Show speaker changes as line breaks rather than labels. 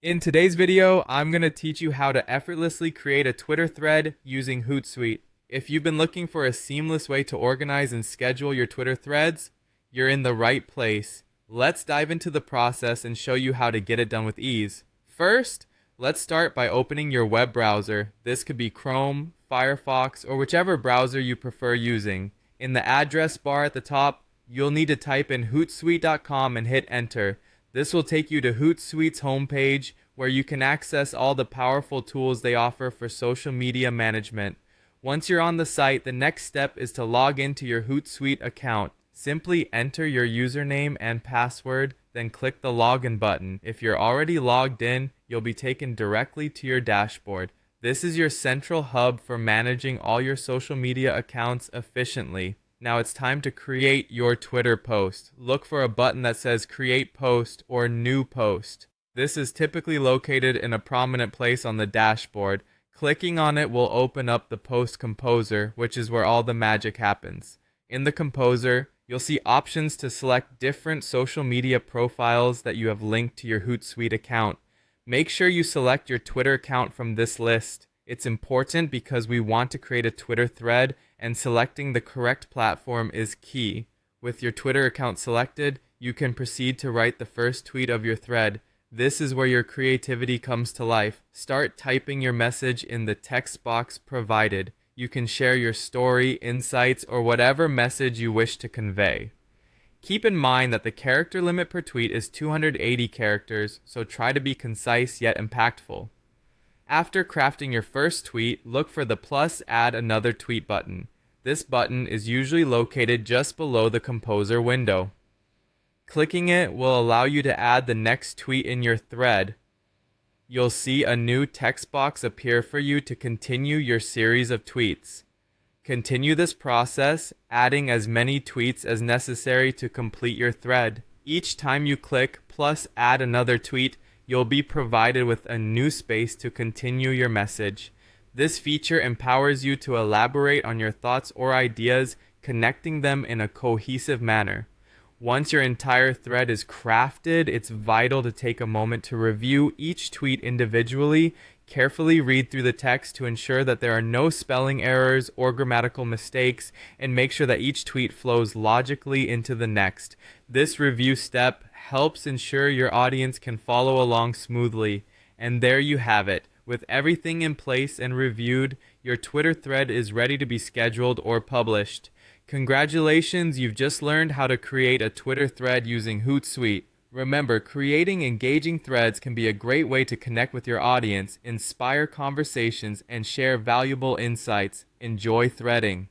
In today's video, I'm going to teach you how to effortlessly create a Twitter thread using Hootsuite. If you've been looking for a seamless way to organize and schedule your Twitter threads, you're in the right place. Let's dive into the process and show you how to get it done with ease. First, let's start by opening your web browser. This could be Chrome, Firefox, or whichever browser you prefer using. In the address bar at the top, you'll need to type in hootsuite.com and hit enter. This will take you to Hootsuite's homepage where you can access all the powerful tools they offer for social media management. Once you're on the site, the next step is to log into your Hootsuite account. Simply enter your username and password, then click the login button. If you're already logged in, you'll be taken directly to your dashboard. This is your central hub for managing all your social media accounts efficiently. Now it's time to create your Twitter post. Look for a button that says Create Post or New Post. This is typically located in a prominent place on the dashboard. Clicking on it will open up the Post Composer, which is where all the magic happens. In the Composer, you'll see options to select different social media profiles that you have linked to your Hootsuite account. Make sure you select your Twitter account from this list. It's important because we want to create a Twitter thread, and selecting the correct platform is key. With your Twitter account selected, you can proceed to write the first tweet of your thread. This is where your creativity comes to life. Start typing your message in the text box provided. You can share your story, insights, or whatever message you wish to convey. Keep in mind that the character limit per tweet is 280 characters, so try to be concise yet impactful. After crafting your first tweet, look for the plus add another tweet button. This button is usually located just below the Composer window. Clicking it will allow you to add the next tweet in your thread. You'll see a new text box appear for you to continue your series of tweets. Continue this process, adding as many tweets as necessary to complete your thread. Each time you click plus add another tweet, you'll be provided with a new space to continue your message. This feature empowers you to elaborate on your thoughts or ideas, connecting them in a cohesive manner. Once your entire thread is crafted, it's vital to take a moment to review each tweet individually. Carefully read through the text to ensure that there are no spelling errors or grammatical mistakes, and make sure that each tweet flows logically into the next. This review step helps ensure your audience can follow along smoothly. And there you have it. With everything in place and reviewed, your Twitter thread is ready to be scheduled or published. Congratulations, you've just learned how to create a Twitter thread using Hootsuite. Remember, creating engaging threads can be a great way to connect with your audience, inspire conversations, and share valuable insights. Enjoy threading.